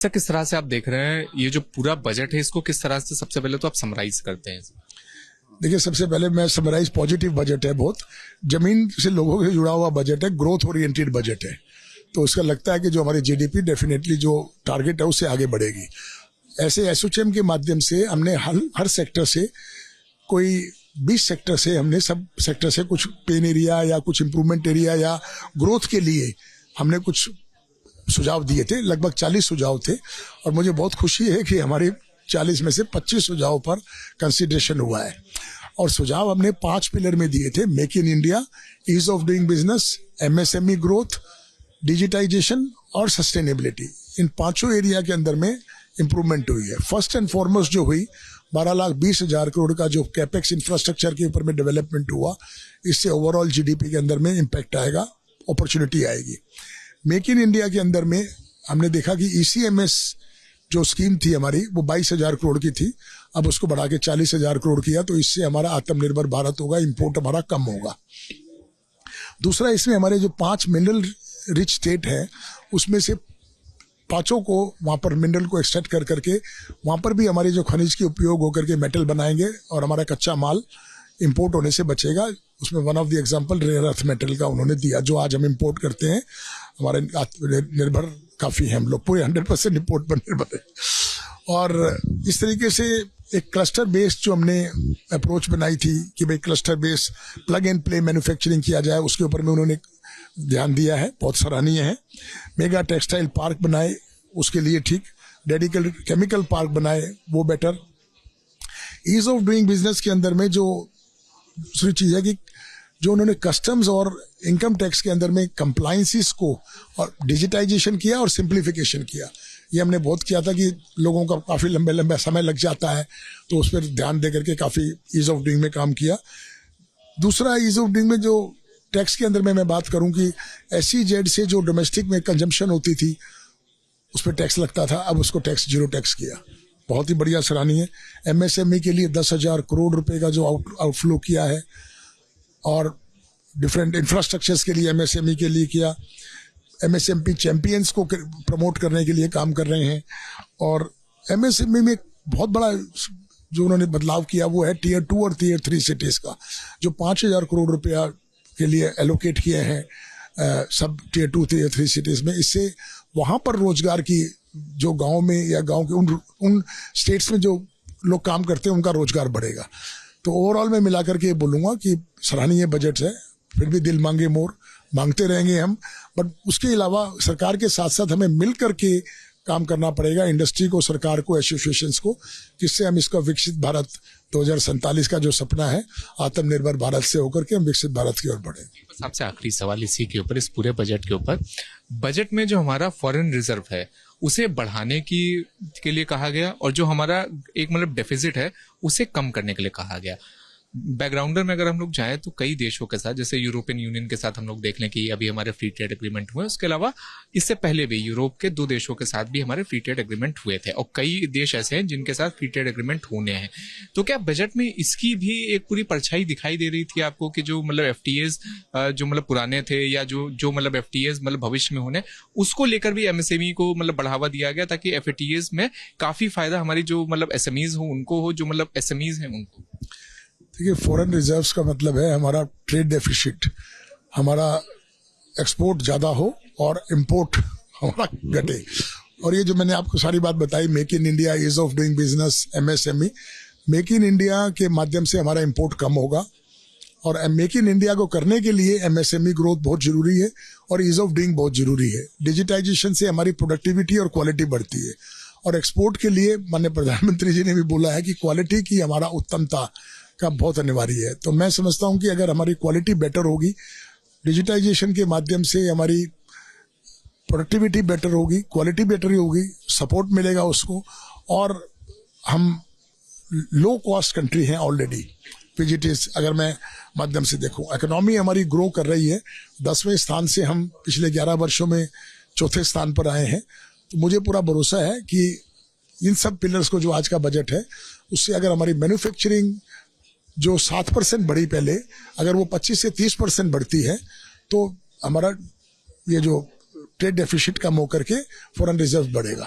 Sir, किस तरह से आप देख रहे हैं ये जो पूरा बजट है, इसको किस तरह से सबसे पहले तो आप समराइज करते हैं? देखिए, सबसे पहले मैं समराइज, पॉजिटिव बजट है, बहुत जमीन से लोगों से जुड़ा हुआ बजट है, ग्रोथ ओरिएंटेड बजट है। तो उसका लगता है कि जो हमारी जीडीपी डेफिनेटली जो टारगेट है उससे आगे बढ़ेगी। ऐसे एसोचैम के माध्यम से हमने हर सेक्टर से कोई 20 सेक्टर से हमने सब सेक्टर से कुछ पेन एरिया या कुछ इम्प्रूवमेंट एरिया या ग्रोथ के लिए हमने कुछ सुझाव दिए थे। लगभग 40 सुझाव थे और मुझे बहुत खुशी है कि हमारे 40 में से 25 सुझाव पर कंसिडरेशन हुआ है। और सुझाव हमने 5 पिलर में दिए थे: make in India, ease of doing business, MSME growth, digitisation और सस्टेनेबिलिटी। इन पांचों एरिया के अंदर में इम्प्रूवमेंट हुई है। फर्स्ट एंड फॉरमोस्ट जो हुई, 12,20,000 करोड़ का जो कैपेक्स इंफ्रास्ट्रक्चर के ऊपर में डेवलपमेंट हुआ, इससे ओवरऑल जीडीपी के अंदर में इम्पैक्ट आएगा, अपॉर्चुनिटी आएगी। मेक इन इंडिया के अंदर में हमने देखा कि ईसीएमएस जो स्कीम थी हमारी, वो 22,000 करोड़ की थी, अब उसको बढ़ा के 40,000 करोड़ किया। तो इससे हमारा आत्मनिर्भर भारत होगा, इंपोर्ट हमारा कम होगा। दूसरा, इसमें हमारे जो 5 मिनरल रिच स्टेट है, उसमें से 5 को वहाँ पर मिनरल को एक्सट्रैक्ट कर करके वहाँ पर भी हमारे जो खनिज के उपयोग होकर के मेटल बनाएंगे और हमारा कच्चा माल इंपोर्ट होने से बचेगा। उसमें one of the example rare earth metal का उन्होंने दिया, जो आज हम इंपोर्ट करते हैं। हमारे निर्भर काफ़ी है, हम लोग पूरे 100% इंपोर्ट पर निर्भर है। और इस तरीके से एक क्लस्टर बेस्ड जो हमने अप्रोच बनाई थी कि भाई cluster based plug and play manufacturing किया जाए, उसके ऊपर में उन्होंने ध्यान दिया है, बहुत सराहनीय है। मेगा टेक्सटाइल पार्क बनाए, उसके लिए ठीक। डेडिकेटेड केमिकल पार्क बनाए, वो better. Ease of doing business के अंदर में जो दूसरी चीज़ है कि जो उन्होंने कस्टम्स और इनकम टैक्स के अंदर में कंप्लायंसेस को और डिजिटाइजेशन किया और सिंप्लीफिकेशन किया। ये हमने बहुत किया था कि लोगों का काफ़ी लंबे समय लग जाता है, तो उस पर ध्यान दे करके काफ़ी ईज ऑफ डूइंग में काम किया। दूसरा, ईज ऑफ डूइंग में जो टैक्स के अंदर में मैं बात करूं कि SEZ से जो डोमेस्टिक में कंजम्पशन होती थी उस पर टैक्स लगता था, अब उसको जीरो टैक्स किया, बहुत ही बढ़िया, सराहनीय है। MSME के लिए 10,000 करोड़ रुपए का जो आउटफ्लो किया है और डिफरेंट इंफ्रास्ट्रक्चर्स के लिए MSME के लिए किया। MSME चैंपियंस को प्रमोट करने के लिए काम कर रहे हैं। और MSME में बहुत बड़ा जो उन्होंने बदलाव किया वो है Tier 2 और Tier 3 सिटीज़ का, जो 5,000 करोड़ रुपया के लिए एलोकेट किए हैं सब Tier 2 Tier 3 सिटीज़ में। इससे वहाँ पर रोजगार की, जो गांव में या गांव के उन स्टेट्स में जो लोग काम करते हैं उनका रोजगार बढ़ेगा। तो ओवरऑल मैं मिलाकर के बोलूँगा कि सराहनीय बजट है। फिर भी दिल मांगे मोर, मांगते रहेंगे हम, बट उसके अलावा सरकार के साथ साथ हमें मिल करके काम करना पड़ेगा, इंडस्ट्री को, सरकार को, एसोसिएशंस को, जिससे हम इसका विकसित भारत 2047 का जो सपना है आत्मनिर्भर भारत से होकर के हम विकसित भारत की ओर बढ़े। बस आपसे आखिरी सवाल इसी के ऊपर, इस पूरे बजट के ऊपर। बजट में जो हमारा फॉरेन रिजर्व है उसे बढ़ाने के लिए कहा गया, और जो हमारा एक मतलब डेफिसिट है उसे कम करने के लिए कहा गया। बैकग्राउंडर में अगर हम लोग जाएं तो कई देशों के साथ, जैसे यूरोपियन यूनियन के साथ हम लोग देख लें कि अभी हमारे फ्री ट्रेड एग्रीमेंट हुए, उसके अलावा इससे पहले भी यूरोप के 2 देशों के साथ भी हमारे फ्री ट्रेड एग्रीमेंट हुए थे, और कई देश ऐसे हैं जिनके साथ फ्री ट्रेड एग्रीमेंट होने हैं। तो क्या बजट में इसकी भी एक पूरी परछाई दिखाई दे रही थी आपको कि जो मतलब FTAs जो मतलब पुराने थे या जो मतलब FTAs मतलब भविष्य में होने, उसको लेकर भी MSME को मतलब बढ़ावा दिया गया ताकि FTAs में काफी फायदा हमारी जो मतलब SMEs हो उनको हो, जो मतलब SMEs हैं उनको? देखिए, फॉरेन रिजर्व्स का मतलब है हमारा ट्रेड डेफिसिट, हमारा एक्सपोर्ट ज़्यादा हो और इंपोर्ट हमारा घटे। और ये जो मैंने आपको सारी बात बताई, make in India, ease of doing business, MSME, make in India के माध्यम से हमारा इंपोर्ट कम होगा। और मेक इन इंडिया को करने के लिए MSME ग्रोथ बहुत जरूरी है और ईज ऑफ डूइंग बहुत जरूरी है। डिजिटाइजेशन से हमारी प्रोडक्टिविटी और क्वालिटी बढ़ती है। और एक्सपोर्ट के लिए माननीय प्रधानमंत्री जी ने भी बोला है कि क्वालिटी की हमारा उत्तमता का बहुत अनिवार्य है। तो मैं समझता हूं कि अगर हमारी क्वालिटी बेटर होगी, डिजिटाइजेशन के माध्यम से हमारी प्रोडक्टिविटी बेटर होगी, क्वालिटी बेटर होगी, सपोर्ट मिलेगा उसको। और हम लो कॉस्ट कंट्री हैं ऑलरेडी, PGTs अगर मैं माध्यम से देखूं, इकोनॉमी हमारी ग्रो कर रही है। 10वें स्थान से हम पिछले 11 वर्षों में 4थे स्थान पर आए हैं। तो मुझे पूरा भरोसा है कि इन सब पिलर्स को, जो आज का बजट है, उससे अगर हमारी मैन्युफैक्चरिंग जो 7% बढ़ी पहले, अगर वो 25 से 30% बढ़ती है, तो हमारा ये जो ट्रेड डेफिसिट कम होकर के फॉरेन रिजर्व बढ़ेगा।